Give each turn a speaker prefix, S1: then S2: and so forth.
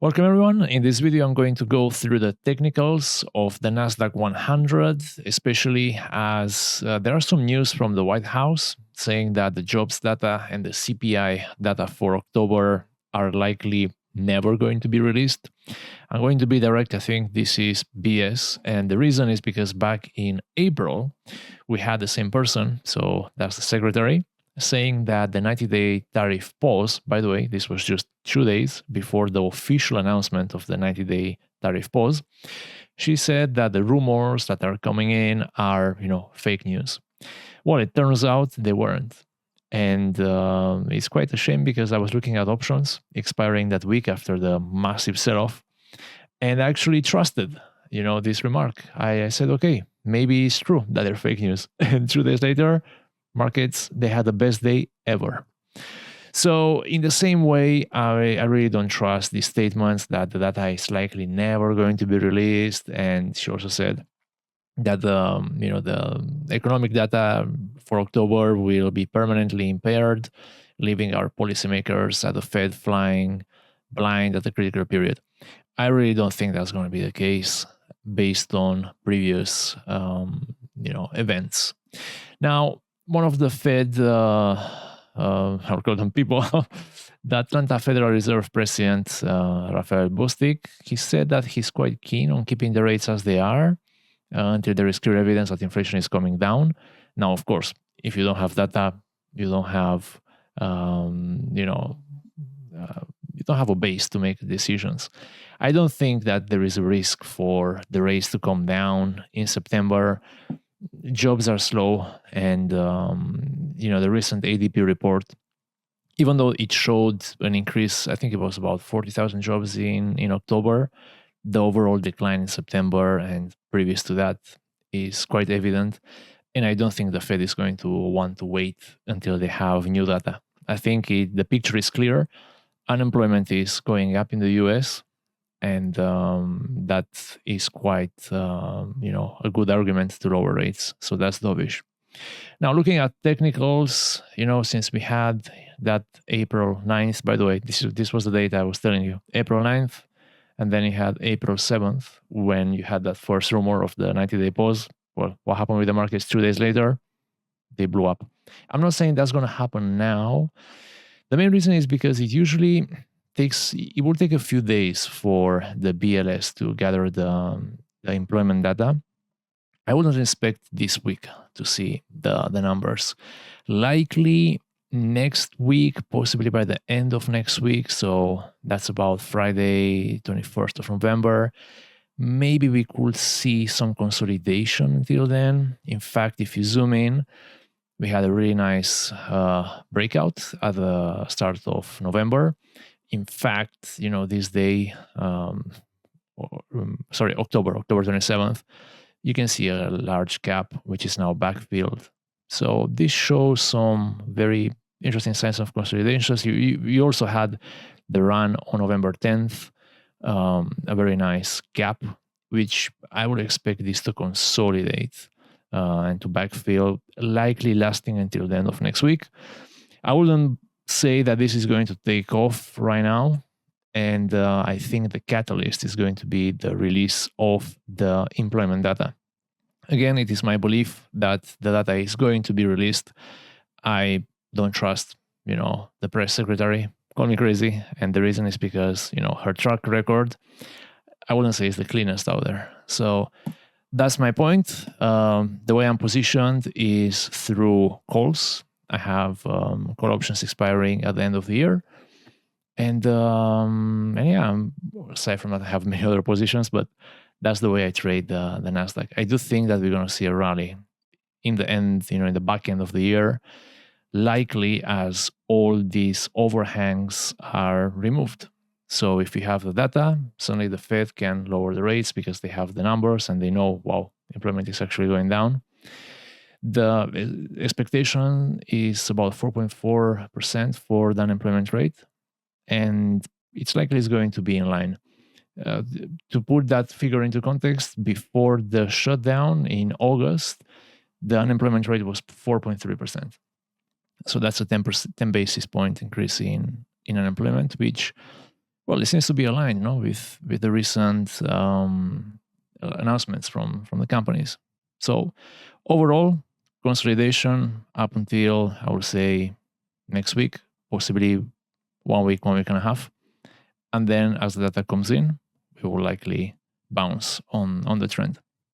S1: Welcome everyone. In this video, I'm going to go through the technicals of the Nasdaq 100, especially as there are some news from the White House saying that the jobs data and the CPI data for October are likely never going to be released. I'm going to be direct. I think this is BS. And the reason is because back in April, we had the same person, so that's the secretary, saying that the 90-day tariff pause, by the way, this was just 2 days before the official announcement of the 90-day tariff pause. She said that the rumors that are coming in are, fake news. Well, it turns out they weren't. And it's quite a shame because I was looking at options expiring that week after the massive sell-off, and I actually trusted, this remark. I said, okay, maybe it's true that they're fake news. And 2 days later, markets, they had the best day ever. So in the same way, I really don't trust these statements that the data is likely never going to be released. And she also said that the economic data for October will be permanently impaired, leaving our policymakers at the Fed flying blind at the critical period. I really don't think that's going to be the case based on previous events. Now, one of the Fed, I'll call them people, the Atlanta Federal Reserve President, Raphael Bostic, he said that he's quite keen on keeping the rates as they are until there is clear evidence that inflation is coming down. Now, of course, if you don't have data, you don't have, you don't have a base to make decisions. I don't think that there is a risk for the rates to come down in September. Jobs are slow, and the recent ADP report, even though it showed an increase, I think it was about 40,000 jobs in October, the overall decline in September and previous to that is quite evident. And I don't think the Fed is going to want to wait until they have new data. I think the picture is clear. Unemployment is going up in the US, and that is quite, a good argument to lower rates. So that's dovish. Now, looking at technicals, since we had that April 9th, by the way, this was the date I was telling you, April 9th, and then you had April 7th, when you had that first rumor of the 90-day pause. Well, what happened with the markets 2 days later? They blew up. I'm not saying that's going to happen now. The main reason is because it will take a few days for the BLS to gather the employment data. I wouldn't expect this week to see the numbers. Likely next week, possibly by the end of next week. So that's about Friday, 21st of November. Maybe we could see some consolidation until then. In fact, if you zoom in, we had a really nice breakout at the start of November. In fact, this day, October 27th, you can see a large gap, which is now backfilled. So this shows some very interesting signs of consolidation. You also had the run on November 10th, a very nice gap, which I would expect this to consolidate and to backfill, likely lasting until the end of next week. I wouldn't say that this is going to take off right now. And I think the catalyst is going to be the release of the employment data. Again, it is my belief that the data is going to be released. I don't trust, the press secretary. Call me crazy. And the reason is because, her track record, I wouldn't say is the cleanest out there. So that's my point. The way I'm positioned is through calls. I have call options expiring at the end of the year. And yeah, aside from that, I have many other positions, but that's the way I trade the Nasdaq. I do think that we're going to see a rally in the end, in the back end of the year, likely as all these overhangs are removed. So if you have the data, suddenly the Fed can lower the rates because they have the numbers and they know, wow, employment is actually going down. The expectation is about 4.4% for the unemployment rate, and it's likely it's going to be in line. To put that figure into context, before the shutdown in August, the unemployment rate was 4.3%. So that's a 10 basis point increase in unemployment, which Well, it seems to be aligned, with the recent announcements from the companies. So overall, consolidation up until, I would say, next week, possibly 1 week, 1 week and a half. And then as the data comes in, we will likely bounce on the trend.